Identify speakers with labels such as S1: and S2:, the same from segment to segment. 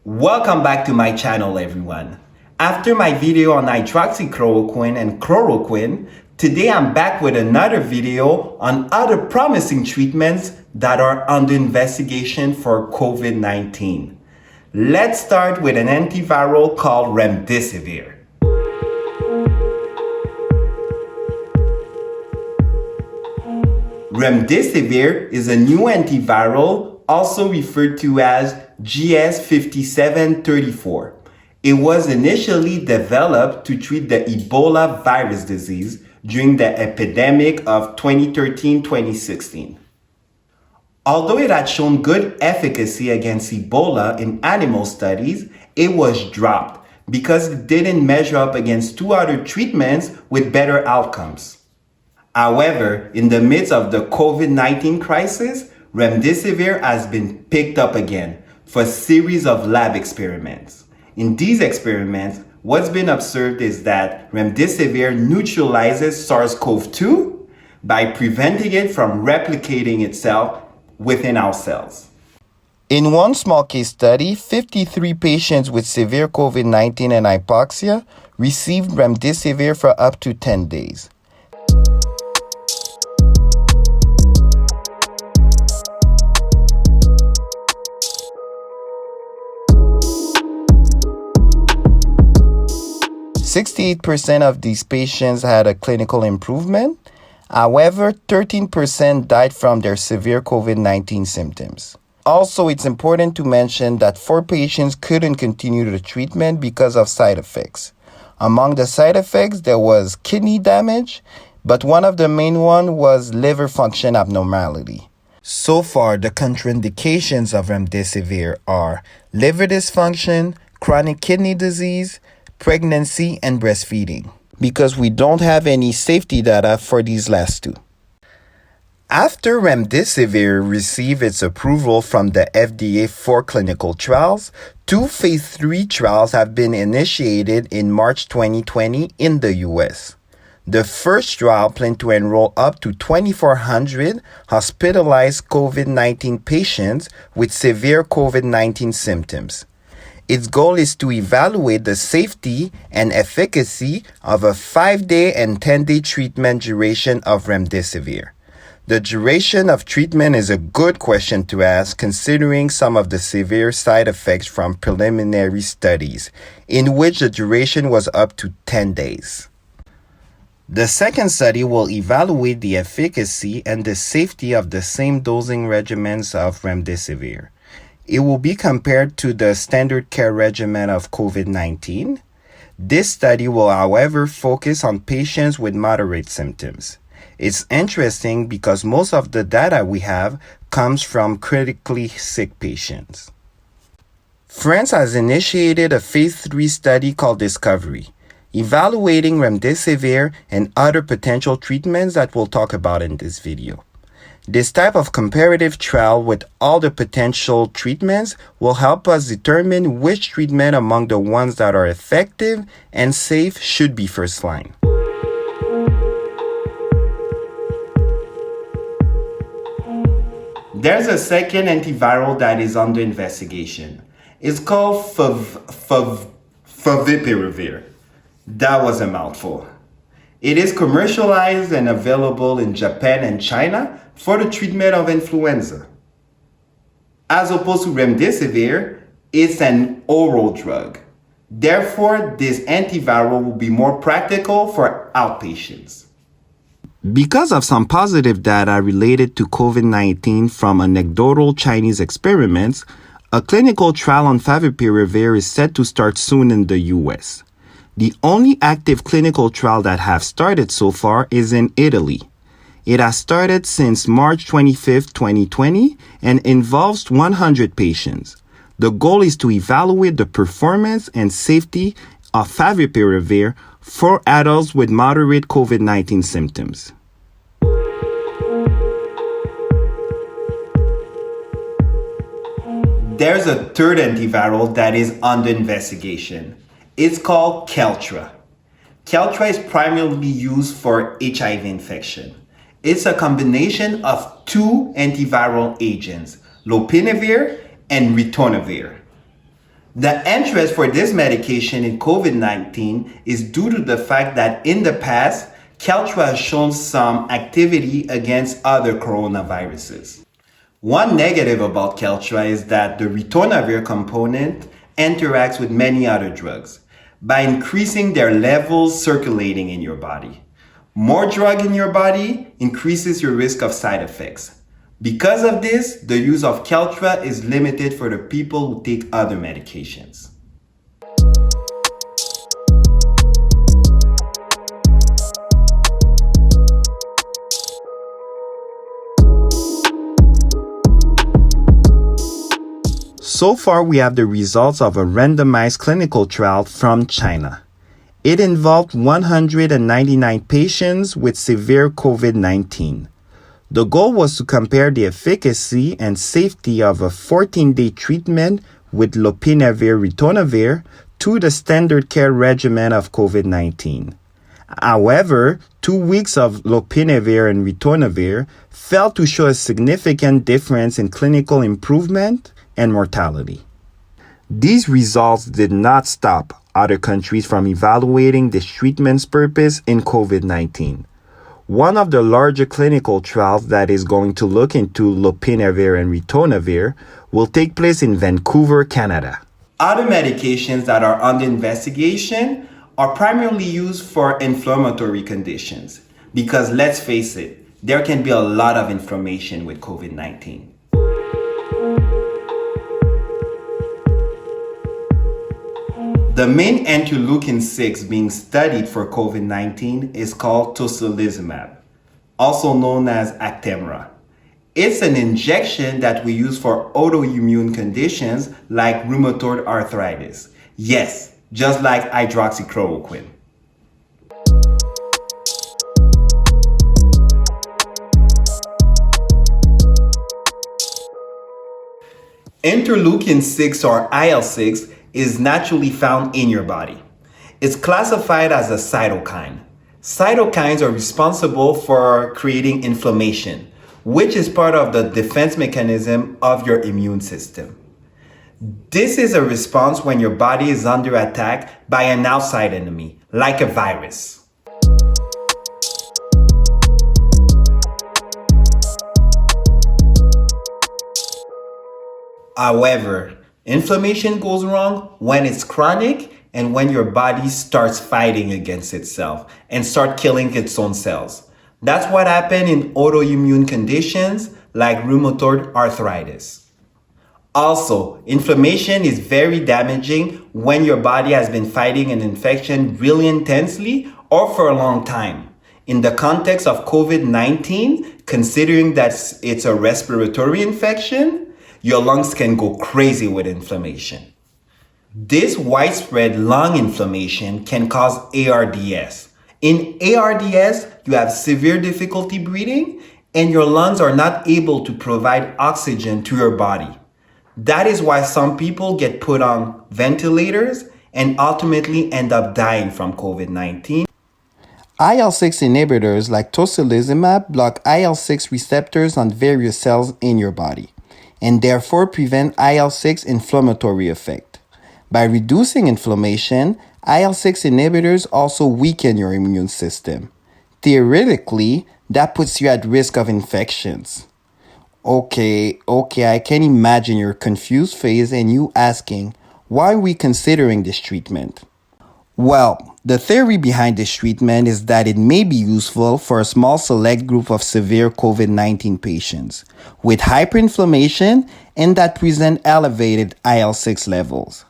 S1: Welcome back to my channel, everyone. After my video on hydroxychloroquine and chloroquine, today I'm back with another video on other promising treatments that are under investigation for COVID-19. Let's start with an antiviral called Remdesivir. Remdesivir is a new antiviral, also referred to as GS5734. It was initially developed to treat the Ebola virus disease during the epidemic of 2013-2016. Although it had shown good efficacy against Ebola in animal studies, it was dropped because it didn't measure up against two other treatments with better outcomes. However, in the midst of the COVID-19 crisis, Remdesivir has been picked up again for a series of lab experiments. In these experiments, what's been observed is that Remdesivir neutralizes SARS-CoV-2 by preventing it from replicating itself within our cells. In one small case study, 53 patients with severe COVID-19 and hypoxia received Remdesivir for up to 10 days. %68 of these patients had a clinical improvement. However, 13% died from their severe COVID-19 symptoms. Also, it's important to mention that 4 patients couldn't continue the treatment because of side effects. Among the side effects, there was kidney damage, but one of the main ones was liver function abnormality. So far, the contraindications of Remdesivir are liver dysfunction, chronic kidney disease, pregnancy, and breastfeeding, because we don't have any safety data for these last two. After Remdesivir received its approval from the FDA for clinical trials, 2 phase 3 trials have been initiated in March 2020 in the US. The first trial planned to enroll up to 2,400 hospitalized COVID-19 patients with severe COVID-19 symptoms. Its goal is to evaluate the safety and efficacy of a 5-day and 10-day treatment duration of Remdesivir. The duration of treatment is a good question to ask considering some of the severe side effects from preliminary studies, in which the duration was up to 10 days. The second study will evaluate the efficacy and the safety of the same dosing regimens of Remdesivir. It will be compared to the standard care regimen of COVID-19. This study will, however, focus on patients with moderate symptoms. It's interesting because most of the data we have comes from critically sick patients. France has initiated a phase 3 study called Discovery, evaluating Remdesivir and other potential treatments that we'll talk about in this video. This type of comparative trial with all the potential treatments will help us determine which treatment among the ones that are effective and safe should be first line. There's a second antiviral that is under investigation. It's called Favipiravir. That was a mouthful. It is commercialized and available in Japan and China for the treatment of influenza. As opposed to Remdesivir, it's an oral drug. Therefore, this antiviral will be more practical for outpatients. Because of some positive data related to COVID-19 from anecdotal Chinese experiments, a clinical trial on Favipiravir is set to start soon in the US. The only active clinical trial that has started so far is in Italy. It has started since March 25, 2020, and involves 100 patients. The goal is to evaluate the performance and safety of Favipiravir for adults with moderate COVID-19 symptoms. There's a third antiviral that is under investigation. It's called Keltra. Keltra is primarily used for HIV infection. It's a combination of 2 antiviral agents, Lopinavir and Ritonavir. The interest for this medication in COVID-19 is due to the fact that in the past, Keltra has shown some activity against other coronaviruses. One negative about Keltra is that the Ritonavir component interacts with many other drugs by increasing their levels circulating in your body. More drug in your body increases your risk of side effects. Because of this, the use of Keltra is limited for the people who take other medications. So far, we have the results of a randomized clinical trial from China. It involved 199 patients with severe COVID-19. The goal was to compare the efficacy and safety of a 14-day treatment with Lopinavir Ritonavir to the standard care regimen of COVID-19. However, 2 weeks of Lopinavir and Ritonavir failed to show a significant difference in clinical improvement and mortality. These results did not stop other countries from evaluating this treatment's purpose in COVID-19. One of the larger clinical trials that is going to look into Lopinavir and Ritonavir will take place in Vancouver, Canada. Other medications that are under investigation are primarily used for inflammatory conditions because, let's face it, there can be a lot of inflammation with COVID-19. The main interleukin-6 being studied for COVID-19 is called Tocilizumab, also known as Actemra. It's an injection that we use for autoimmune conditions like rheumatoid arthritis. Yes, just like hydroxychloroquine. Interleukin-6 or IL-6 is naturally found in your body. It's classified as a cytokine. Cytokines are responsible for creating inflammation, which is part of the defense mechanism of your immune system. This is a response when your body is under attack by an outside enemy, like a virus. However, inflammation goes wrong when it's chronic and when your body starts fighting against itself and start killing its own cells. That's what happened in autoimmune conditions like rheumatoid arthritis. Also, inflammation is very damaging when your body has been fighting an infection really intensely or for a long time. In the context of COVID-19, considering that it's a respiratory infection, your lungs can go crazy with inflammation. This widespread lung inflammation can cause ARDS. In ARDS, you have severe difficulty breathing and your lungs are not able to provide oxygen to your body. That is why some people get put on ventilators and ultimately end up dying from COVID-19. IL-6 inhibitors like Tocilizumab block IL-6 receptors on various cells in your body and therefore prevent IL-6 inflammatory effect. By reducing inflammation, IL-6 inhibitors also weaken your immune system. Theoretically, that puts you at risk of infections. Okay, I can imagine your confused face and you asking, why are we considering this treatment? Well, the theory behind this treatment is that it may be useful for a small select group of severe COVID-19 patients with hyperinflammation and that present elevated IL-6 levels.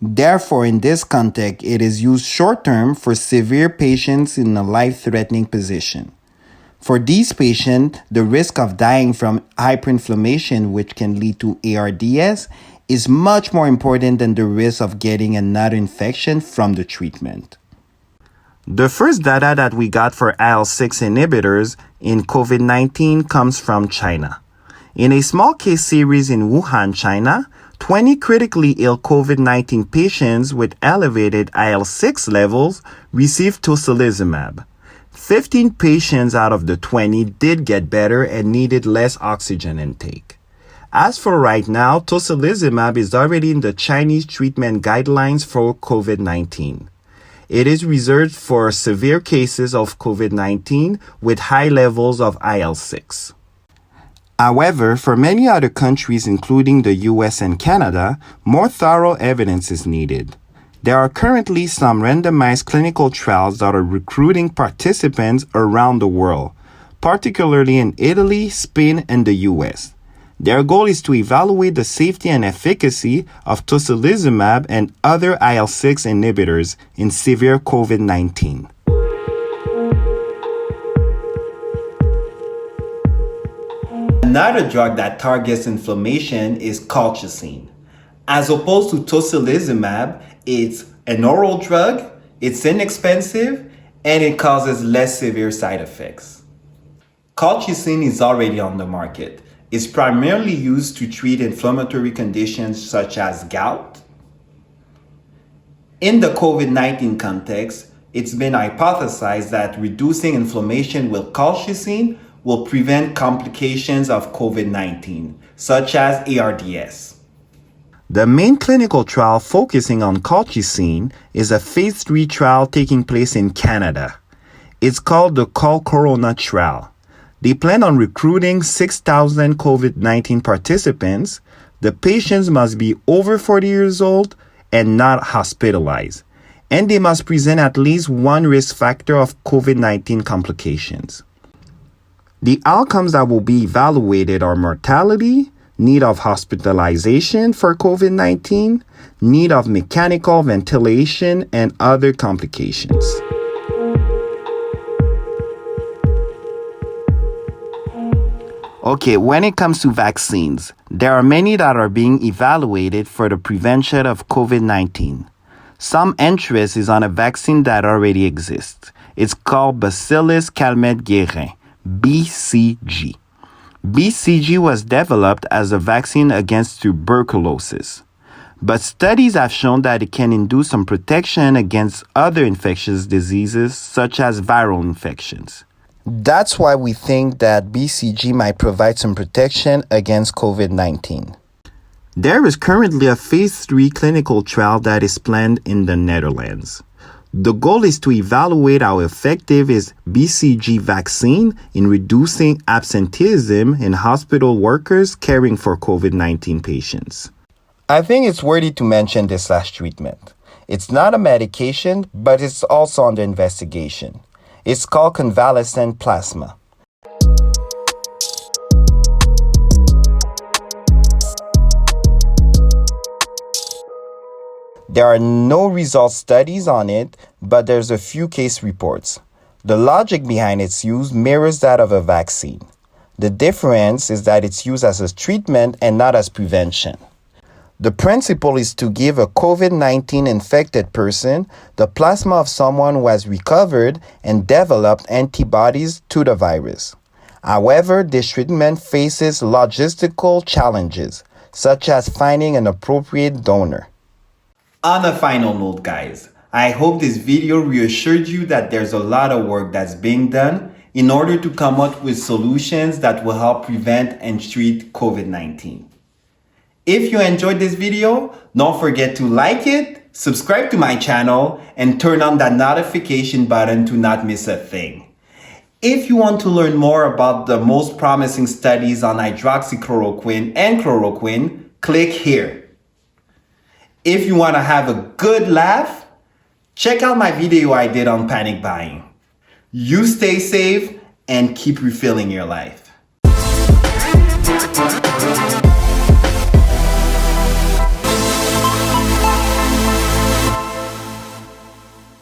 S1: Therefore, in this context, it is used short-term for severe patients in a life-threatening position. For these patients, the risk of dying from hyperinflammation, which can lead to ARDS, is much more important than the risk of getting another infection from the treatment. The first data that we got for IL-6 inhibitors in COVID-19 comes from China. In a small case series in Wuhan, China, 20 critically ill COVID-19 patients with elevated IL-6 levels received Tocilizumab. 15 patients out of the 20 did get better and needed less oxygen intake. As for right now, Tocilizumab is already in the Chinese treatment guidelines for COVID-19. It is reserved for severe cases of COVID-19 with high levels of IL-6. However, for many other countries, including the US and Canada, more thorough evidence is needed. There are currently some randomized clinical trials that are recruiting participants around the world, particularly in Italy, Spain, and the US. Their goal is to evaluate the safety and efficacy of Tocilizumab and other IL-6 inhibitors in severe COVID-19. Another drug that targets inflammation is Colchicine. As opposed to Tocilizumab, it's an oral drug, it's inexpensive, and it causes less severe side effects. Colchicine is already on the market. It's primarily used to treat inflammatory conditions such as gout. In the COVID-19 context, it's been hypothesized that reducing inflammation with colchicine will prevent complications of COVID-19, such as ARDS. The main clinical trial focusing on colchicine is a phase 3 trial taking place in Canada. It's called the Corona trial. They plan on recruiting 6,000 COVID-19 participants. The patients must be over 40 years old and not hospitalized, and they must present at least one risk factor of COVID-19 complications. The outcomes that will be evaluated are mortality, need of hospitalization for COVID-19, need of mechanical ventilation, and other complications. Okay, when it comes to vaccines, there are many that are being evaluated for the prevention of COVID-19. Some interest is on a vaccine that already exists. It's called Bacillus calmette-guérin, BCG. BCG was developed as a vaccine against tuberculosis, but studies have shown that it can induce some protection against other infectious diseases such as viral infections. That's why we think that BCG might provide some protection against COVID-19. There is currently a phase 3 clinical trial that is planned in the Netherlands. The goal is to evaluate how effective is BCG vaccine in reducing absenteeism in hospital workers caring for COVID-19 patients. I think it's worthy to mention this last treatment. It's not a medication, but it's also under investigation. It's called Convalescent plasma. There are no result studies on it, but there's a few case reports. The logic behind its use mirrors that of a vaccine. The difference is that it's used as a treatment and not as prevention. The principle is to give a COVID-19 infected person the plasma of someone who has recovered and developed antibodies to the virus. However, this treatment faces logistical challenges, such as finding an appropriate donor. On a final note, guys, I hope this video reassured you that there's a lot of work that's being done in order to come up with solutions that will help prevent and treat COVID-19. If you enjoyed this video, don't forget to like it, subscribe to my channel, and turn on that notification button to not miss a thing. If you want to learn more about the most promising studies on hydroxychloroquine and chloroquine, click here. If you want to have a good laugh, check out my video I did on panic buying. You stay safe and keep refilling your life.